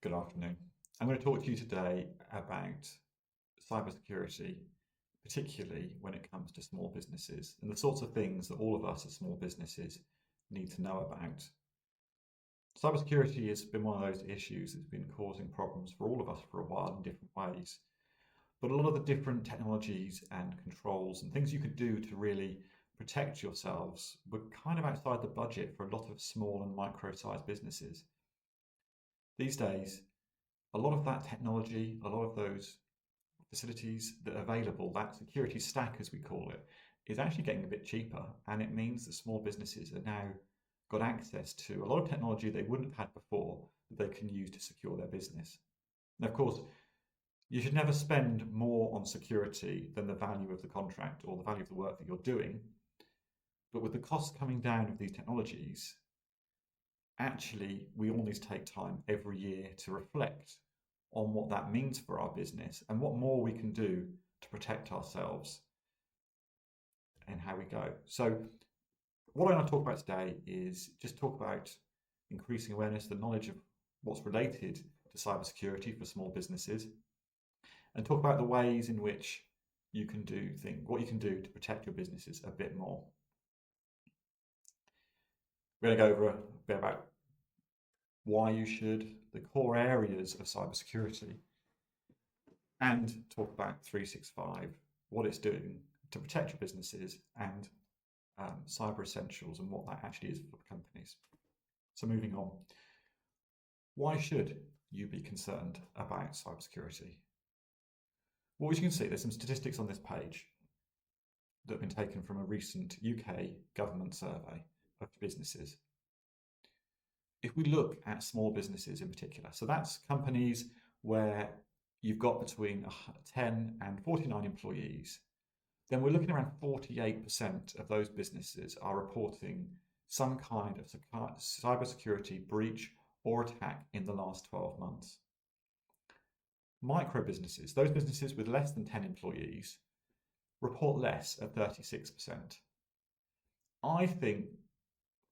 Good afternoon. I'm going to talk to you today about cybersecurity, particularly when it comes to small businesses and the sorts of things that all of us as small businesses need to know about. Cybersecurity has been one of those issues that's been causing problems for all of us for a while in different ways. But a lot of the different technologies and controls and things you could do to really protect yourselves were kind of outside the budget for a lot of small and micro-sized businesses. These days, a lot of that technology, a lot of those facilities that are available, that security stack as we call it, is actually getting a bit cheaper. And it means that small businesses are now got access to a lot of technology they wouldn't have had before that they can use to secure their business. Now, of course, you should never spend more on security than the value of the contract or the value of the work that you're doing. But with the costs coming down of these technologies, actually, we all need to take time every year to reflect on what that means for our business and what more we can do to protect ourselves and how we go. So, what I want to talk about today is just talk about increasing awareness, the knowledge of what's related to cybersecurity for small businesses, and talk about the ways in which you can do what you can do to protect your businesses a bit more. We're going to go over a bit about why you should, the core areas of cybersecurity, and talk about 365, what it's doing to protect your businesses, and cyber essentials and what that actually is for companies. So moving on, why should you be concerned about cybersecurity? Well, as you can see, there's some statistics on this page that have been taken from a recent UK government survey of businesses. If we look at small businesses in particular, so that's companies where you've got between 10 and 49 employees, then we're looking around 48% of those businesses are reporting some kind of cybersecurity breach or attack in the last 12 months. Micro businesses, those businesses with less than 10 employees, report less at 36%. I think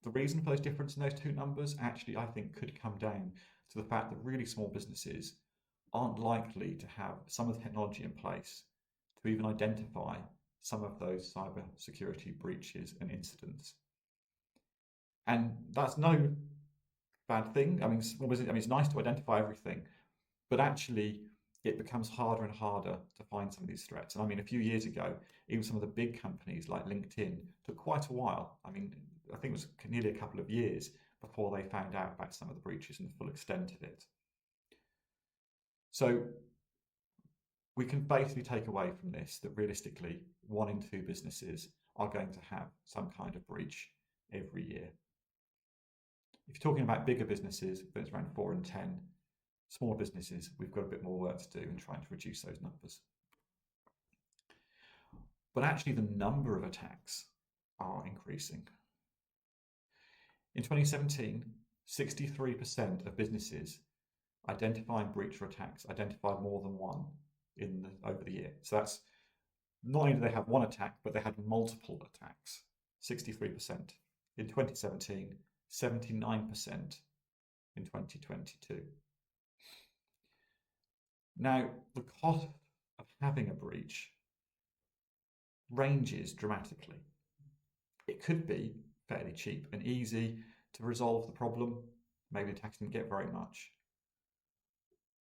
the reason for those difference in those two numbers actually, I think, could come down to the fact that really small businesses aren't likely to have some of the technology in place to even identify some of those cyber security breaches and incidents. And that's no bad thing. I mean, it's nice to identify everything, but actually it becomes harder and harder to find some of these threats. And I mean, a few years ago, even some of the big companies like LinkedIn took quite a while. I mean, I think it was nearly a couple of years before they found out about some of the breaches and the full extent of it. So we can basically take away from this that realistically, 1 in 2 businesses are going to have some kind of breach every year. If you're talking about bigger businesses, then it's around 4 in 10. Smaller businesses, we've got a bit more work to do in trying to reduce those numbers. But actually, the number of attacks are increasing. In 2017, 63% of businesses identifying breach or attacks identified more than one over the year. So that's not only did they have one attack, but they had multiple attacks. 63% in 2017, 79% in 2022. Now, the cost of having a breach ranges dramatically. It could be fairly cheap and easy to resolve the problem. Maybe the attackers didn't get very much.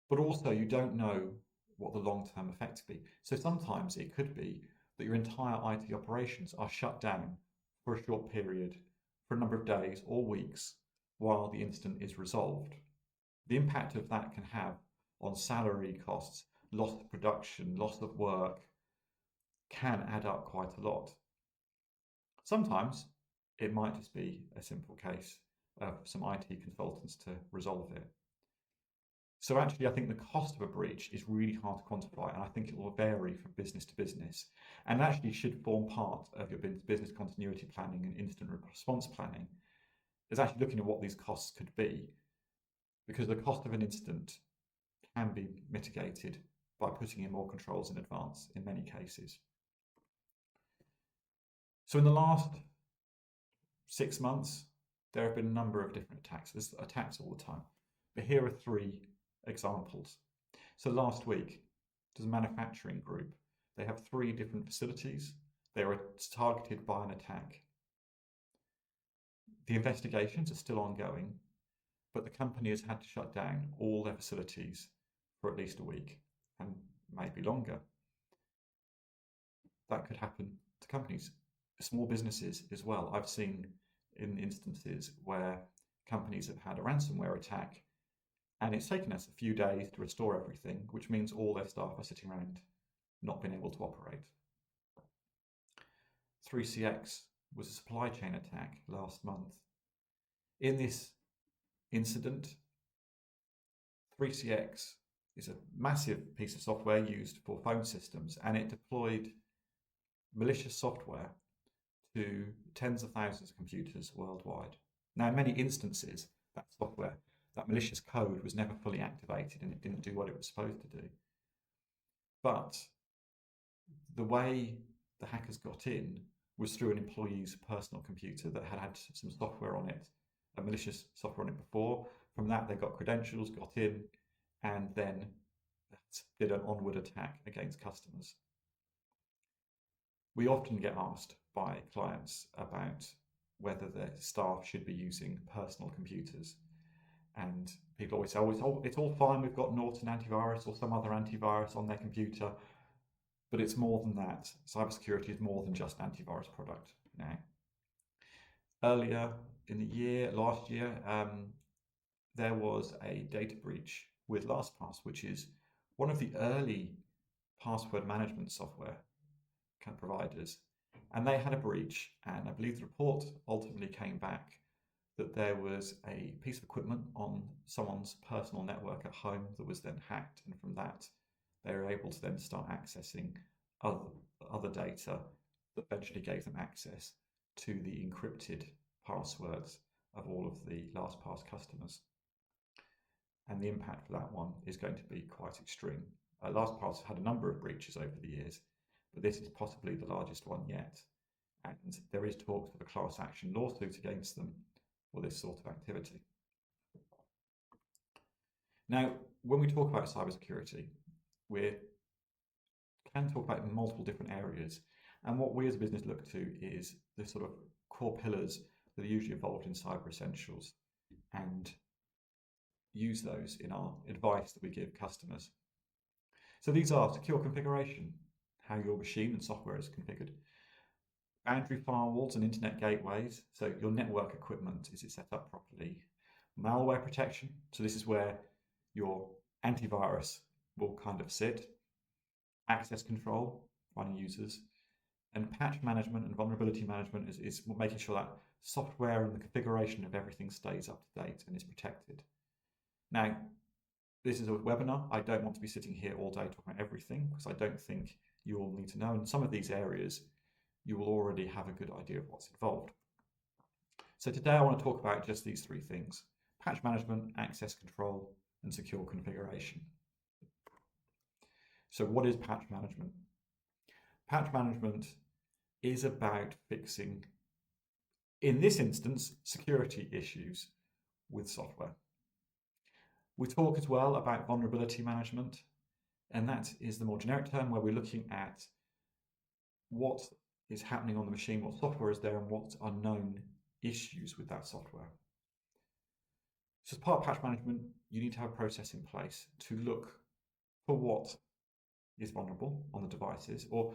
But also, you don't know what the long-term effects be. So sometimes it could be that your entire IT operations are shut down for a short period, for a number of days or weeks, while the incident is resolved. The impact of that can have on salary costs, loss of production, loss of work, can add up quite a lot. Sometimes it might just be a simple case of some IT consultants to resolve it. So actually, I think the cost of a breach is really hard to quantify, and I think it will vary from business to business, and actually should form part of your business continuity planning and incident response planning, is actually looking at what these costs could be, because the cost of an incident can be mitigated by putting in more controls in advance in many cases. So in the last 6 months, there have been a number of different attacks. There's attacks all the time. But here are 3 examples. So last week, there's a manufacturing group. They have 3 different facilities. They were targeted by an attack. The investigations are still ongoing, but the company has had to shut down all their facilities for at least a week and maybe longer. That could happen to companies, small businesses as well. I've seen in instances where companies have had a ransomware attack and it's taken us a few days to restore everything, which means all their staff are sitting around not being able to operate. 3CX was a supply chain attack last month. In this incident, 3CX is a massive piece of software used for phone systems, and it deployed malicious software to tens of thousands of computers worldwide. Now, in many instances, that software, that malicious code was never fully activated and it didn't do what it was supposed to do. But the way the hackers got in was through an employee's personal computer that had some software on it, a malicious software on it before. From that, they got credentials, got in, and then did an onward attack against customers. We often get asked by clients about whether their staff should be using personal computers. And people always say, oh, it's all fine, we've got Norton antivirus or some other antivirus on their computer. But it's more than that. Cybersecurity is more than just an antivirus product now. Earlier in the year, last year, there was a data breach with LastPass, which is one of the early password management software providers. And they had a breach, and I believe the report ultimately came back that there was a piece of equipment on someone's personal network at home that was then hacked, and from that they were able to then start accessing other data that eventually gave them access to the encrypted passwords of all of the LastPass customers. And the impact for that one is going to be quite extreme. LastPass had a number of breaches over the years, but this is possibly the largest one yet. And there is talk of a class action lawsuit against them for this sort of activity. Now, when we talk about cybersecurity, we can talk about multiple different areas. And what we as a business look to is the sort of core pillars that are usually involved in Cyber Essentials and use those in our advice that we give customers. So these are secure configuration, how your machine and software is configured. Boundary firewalls and internet gateways, so your network equipment, is it set up properly? Malware protection, so this is where your antivirus will kind of sit. Access control, finding users. And patch management and vulnerability management is making sure that software and the configuration of everything stays up to date and is protected. Now, this is a webinar. I don't want to be sitting here all day talking about everything because I don't think you all need to know. In some of these areas, you will already have a good idea of what's involved. So today I want to talk about just these 3 things: patch management, access control, and secure configuration. So what is patch management? Patch management is about fixing, in this instance, security issues with software. We talk as well about vulnerability management, and that is the more generic term where we're looking at what is happening on the machine, what software is there, and what are known issues with that software. So as part of patch management, you need to have a process in place to look for what is vulnerable on the devices, or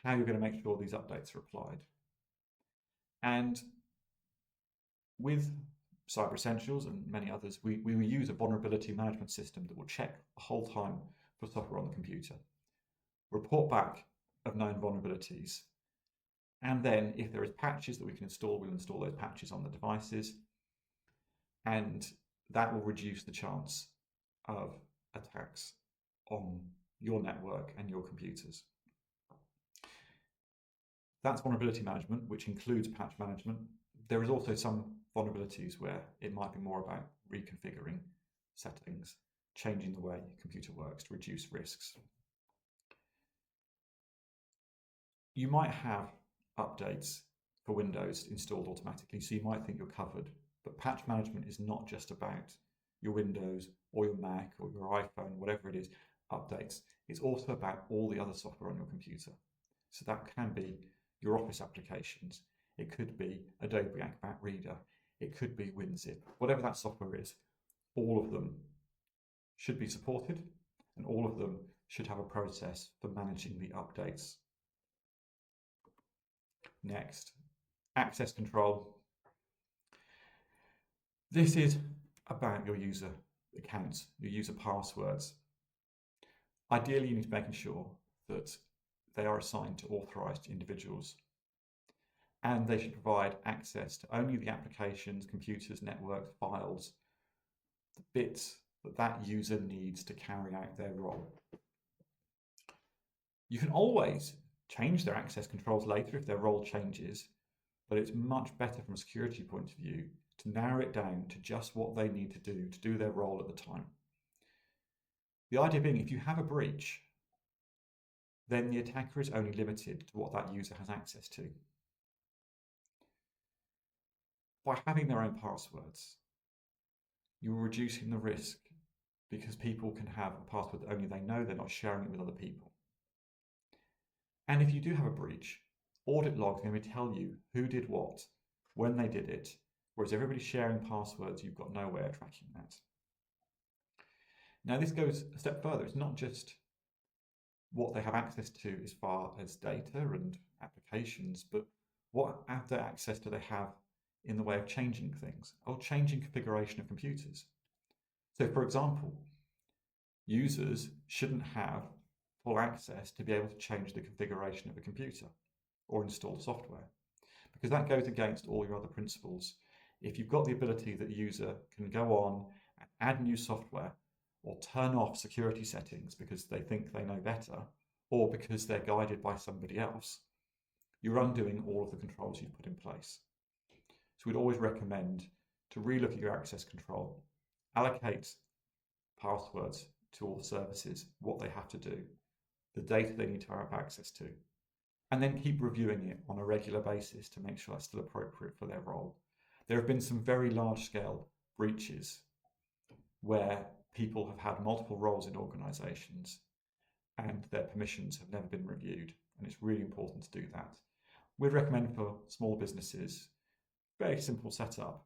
how you're going to make sure these updates are applied. And with Cyber Essentials and many others, we will use a vulnerability management system that will check the whole time for software on the computer, report back of known vulnerabilities, and then if there is patches that we can install, we'll install those patches on the devices, and that will reduce the chance of attacks on your network and your computers. That's vulnerability management, which includes patch management. There is also some vulnerabilities where it might be more about reconfiguring settings, changing the way your computer works to reduce risks. You might have updates for Windows installed automatically, so you might think you're covered. But patch management is not just about your Windows or your Mac or your iPhone, whatever it is, updates. It's also about all the other software on your computer. So that can be your Office applications. It could be Adobe Acrobat Reader. It could be WinZip. Whatever that software is, all of them should be supported, and all of them should have a process for managing the updates. Next, access control. This is about your user accounts, your user passwords. Ideally, you need to be making sure that they are assigned to authorized individuals, and they should provide access to only the applications, computers, networks, files, the bits that that user needs to carry out their role. You can always change their access controls later if their role changes, but it's much better from a security point of view to narrow it down to just what they need to do their role at the time. The idea being, if you have a breach, then the attacker is only limited to what that user has access to. By having their own passwords, you're reducing the risk because people can have a password that only they know, they're not sharing it with other people. And if you do have a breach, audit logs are going to tell you who did what, when they did it, whereas everybody's sharing passwords, you've got no way of tracking that. Now this goes a step further. It's not just what they have access to as far as data and applications, but what other access do they have in the way of changing things or changing configuration of computers. So for example, users shouldn't have full access to be able to change the configuration of a computer or install software, because that goes against all your other principles. If you've got the ability that the user can go on and add new software or turn off security settings because they think they know better, or because they're guided by somebody else, you're undoing all of the controls you've put in place. So we'd always recommend to relook at your access control, allocate passwords to all the services, what they have to do, the data they need to have access to, and then keep reviewing it on a regular basis to make sure that's still appropriate for their role. There have been some very large-scale breaches where people have had multiple roles in organisations and their permissions have never been reviewed, and it's really important to do that. We'd recommend for small businesses, very simple setup,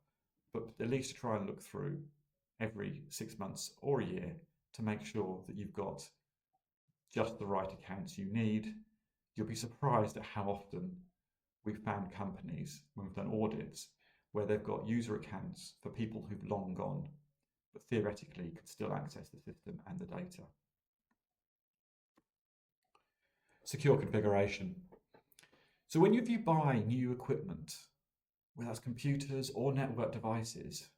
but at least try and look through every 6 months or a year to make sure that you've got just the right accounts you need. You'll be surprised at how often we've found companies, when we've done audits, where they've got user accounts for people who've long gone, but theoretically could still access the system and the data. Secure configuration. So when you buy new equipment, whether that's computers or network devices,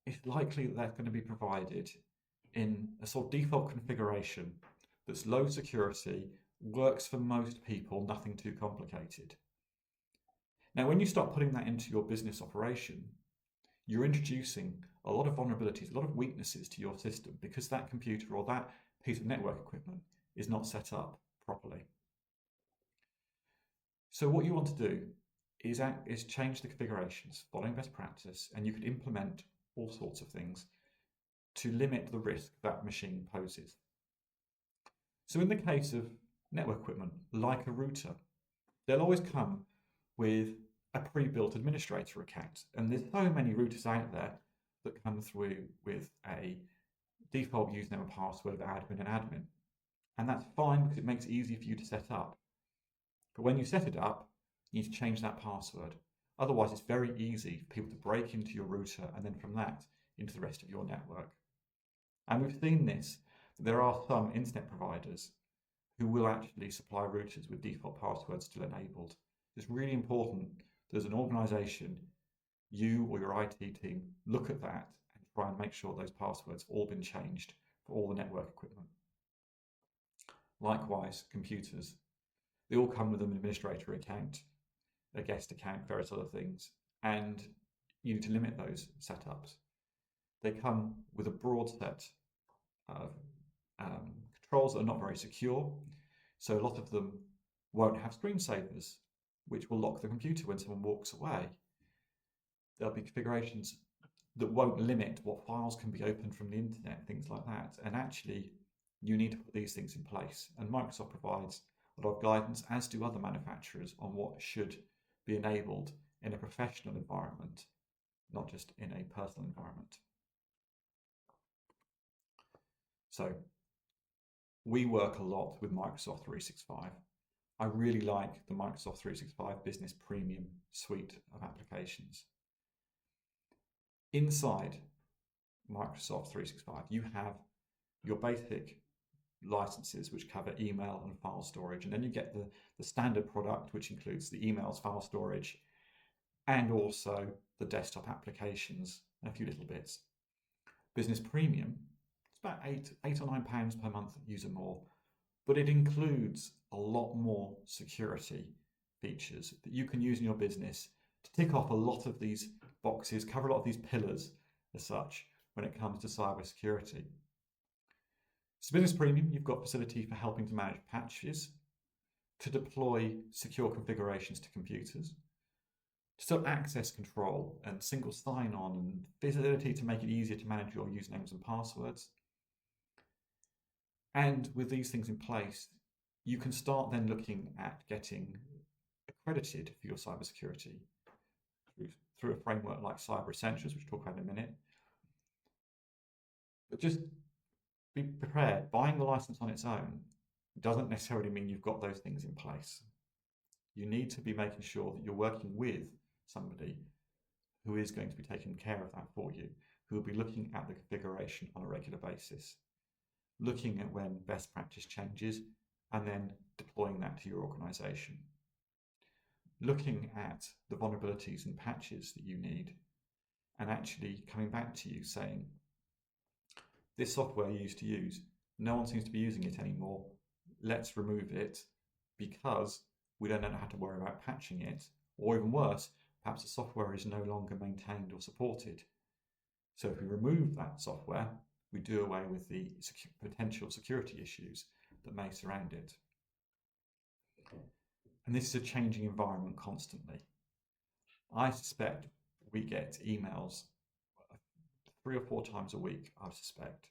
it's likely that that's going to be provided in a sort of default configuration that's low security, works for most people, nothing too complicated. Now, when you start putting that into your business operation, you're introducing a lot of vulnerabilities, a lot of weaknesses to your system because that computer or that piece of network equipment is not set up properly. So what you want to do is change the configurations following best practice, and you could implement all sorts of things to limit the risk that machine poses. So in the case of network equipment, like a router, they'll always come with a pre-built administrator account. And there's so many routers out there that come through with a default username and password of admin and admin. And that's fine because it makes it easy for you to set up. But when you set it up, you need to change that password. Otherwise, it's very easy for people to break into your router and then from that into the rest of your network. And we've seen this, that there are some internet providers who will actually supply routers with default passwords still enabled. It's really important that as an organisation, you or your IT team look at that and try and make sure those passwords have all been changed for all the network equipment. Likewise, computers. They all come with an administrator account, a guest account, various other things, and you need to limit those setups. They come with a broad set of controls that are not very secure, so a lot of them won't have screensavers, which will lock the computer when someone walks away. There'll be configurations that won't limit what files can be opened from the internet, things like that. And actually, you need to put these things in place. And Microsoft provides a lot of guidance, as do other manufacturers, on what should be enabled in a professional environment, not just in a personal environment. So we work a lot with Microsoft 365. I really like the Microsoft 365 Business Premium suite of applications. Inside Microsoft 365, you have your basic licenses which cover email and file storage, and then you get the standard product, which includes the emails, file storage, and also the desktop applications and a few little bits. Business Premium, it's about £8 or £9 per month, user more, but it includes a lot more security features that you can use in your business to tick off a lot of these boxes, cover a lot of these pillars as such when it comes to cybersecurity. So Business Premium, you've got facility for helping to manage patches, to deploy secure configurations to computers, to set up access control and single sign-on, and facility to make it easier to manage your usernames and passwords. And with these things in place, you can start then looking at getting accredited for your cybersecurity through a framework like Cyber Essentials, which we'll talk about in a minute. But just be prepared. Buying the license on its own doesn't necessarily mean you've got those things in place. You need to be making sure that you're working with somebody who is going to be taking care of that for you, who will be looking at the configuration on a regular basis, looking at when best practice changes, and then deploying that to your organization. Looking at the vulnerabilities and patches that you need, and actually coming back to you saying, this software you used to use, no one seems to be using it anymore. Let's remove it because we don't know how to worry about patching it. Or even worse, perhaps the software is no longer maintained or supported. So if we remove that software, we do away with the potential security issues that may surround it. And this is a changing environment constantly. I suspect we get emails 3 or 4 times a week, I suspect,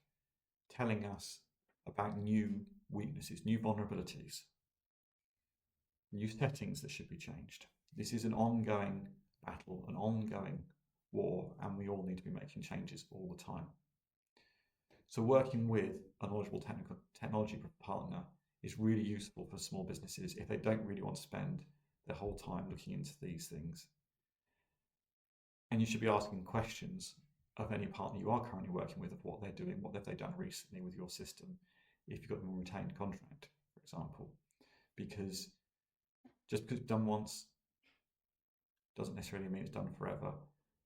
telling us about new weaknesses, new vulnerabilities, new settings that should be changed. This is an ongoing battle, an ongoing war, and we all need to be making changes all the time. So working with a knowledgeable technology partner is really useful for small businesses if they don't really want to spend their whole time looking into these things. And you should be asking questions of any partner you are currently working with of what they're doing, what have they done recently with your system, if you've got them on retained contract, for example. Because just because it's done once doesn't necessarily mean it's done forever.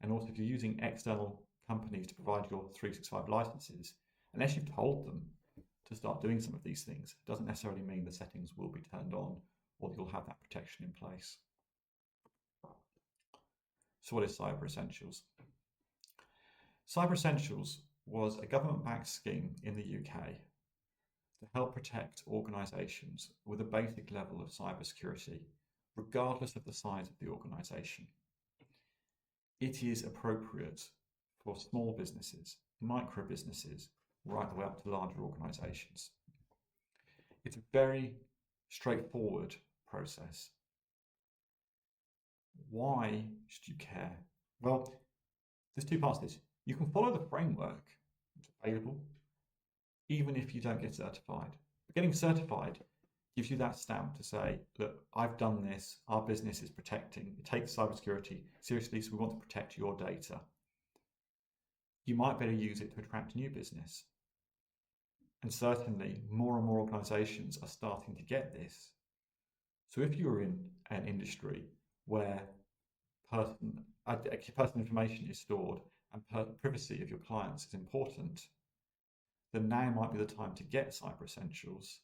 And also, if you're using external companies to provide your 365 licenses, unless you've told them to start doing some of these things, it doesn't necessarily mean the settings will be turned on or you'll have that protection in place. So what is Cyber Essentials? Cyber Essentials was a government-backed scheme in the UK to help protect organisations with a basic level of cybersecurity, regardless of the size of the organisation. It is appropriate for small businesses, micro businesses, right the way up to larger organisations. It's a very straightforward process. Why should you care? Well, there's 2 parts to this. You can follow the framework that's available, even if you don't get certified. But getting certified gives you that stamp to say, look, I've done this, our business is protecting, it takes cybersecurity seriously, so we want to protect your data. You might better use it to attract new business. And certainly more and more organisations are starting to get this. So if you're in an industry where personal information is stored and privacy of your clients is important, then now might be the time to get Cyber Essentials,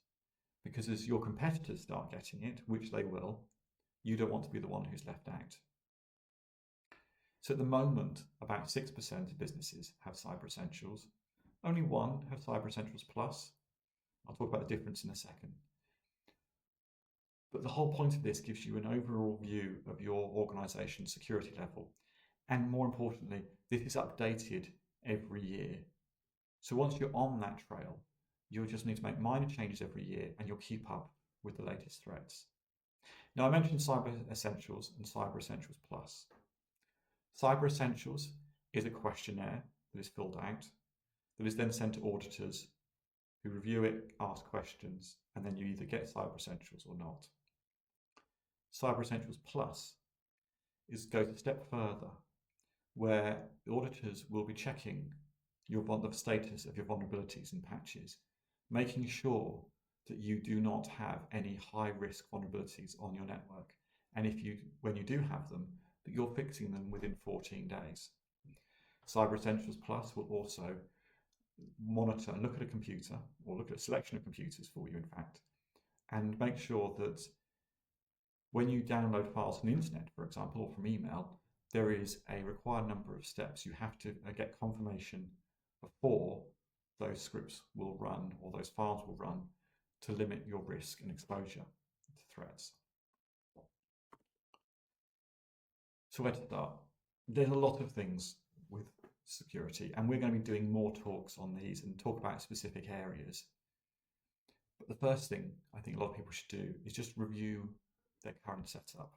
because as your competitors start getting it, which they will, you don't want to be the one who's left out. So at the moment, about 6% of businesses have Cyber Essentials. Only 1 have Cyber Essentials Plus. I'll talk about the difference in a second. But the whole point of this gives you an overall view of your organisation's security level. And more importantly, this is updated every year. So once you're on that trail, you'll just need to make minor changes every year and you'll keep up with the latest threats. Now, I mentioned Cyber Essentials and Cyber Essentials Plus. Cyber Essentials is a questionnaire that is filled out, that is then sent to auditors who review it, ask questions, and then you either get Cyber Essentials or not. Cyber Essentials Plus goes a step further, where the auditors will be checking the status of your vulnerabilities and patches, making sure that you do not have any high-risk vulnerabilities on your network, and when you do have them, that you're fixing them within 14 days. Cyber Essentials Plus will also monitor and look at a computer, or look at a selection of computers for you, in fact, and make sure that when you download files from the internet, for example, or from email, there is a required number of steps. You have to get confirmation before those scripts will run or those files will run to limit your risk and exposure to threats. So where to start? There's a lot of things with security, and we're going to be doing more talks on these and talk about specific areas. But the first thing I think a lot of people should do is just review their current setup.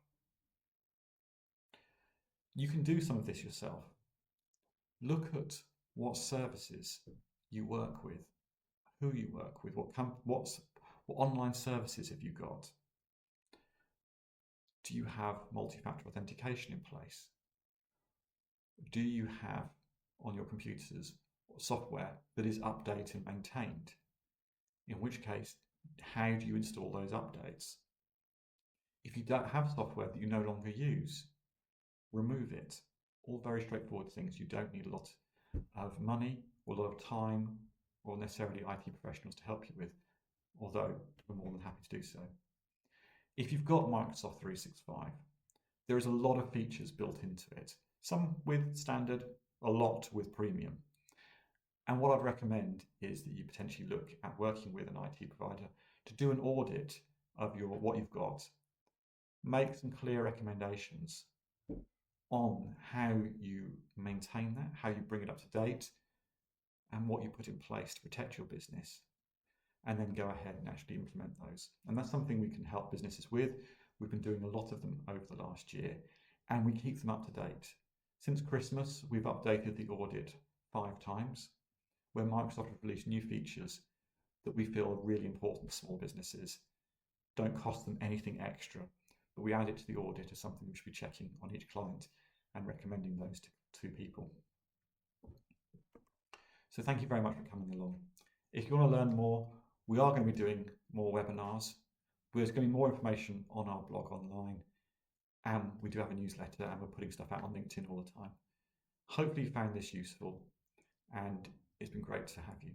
You can do some of this yourself. Look at what services you work with, who you work with, what online services have you got? Do you have multi-factor authentication in place? Do you have on your computers software that is updated and maintained? In which case, how do you install those updates? If you don't have software that you no longer use, remove it. All very straightforward things. You don't need a lot of money or a lot of time or necessarily IT professionals to help you with, although we're more than happy to do so. If you've got Microsoft 365, there is a lot of features built into it, some with standard, a lot with premium. And what I'd recommend is that you potentially look at working with an IT provider to do an audit of what you've got, make some clear recommendations on how you maintain that, how you bring it up to date, and what you put in place to protect your business, and then go ahead and actually implement those. And that's something we can help businesses with. We've been doing a lot of them over the last year, and we keep them up to date. Since Christmas, we've updated the audit 5 times, where Microsoft have released new features that we feel are really important to small businesses. Don't cost them anything extra, but we add it to the audit as something we should be checking on each client and recommending those to people. So thank you very much for coming along. If you want to learn more, we are going to be doing more webinars. There's going to be more information on our blog online, and we do have a newsletter, and we're putting stuff out on LinkedIn all the time. Hopefully you found this useful, and it's been great to have you.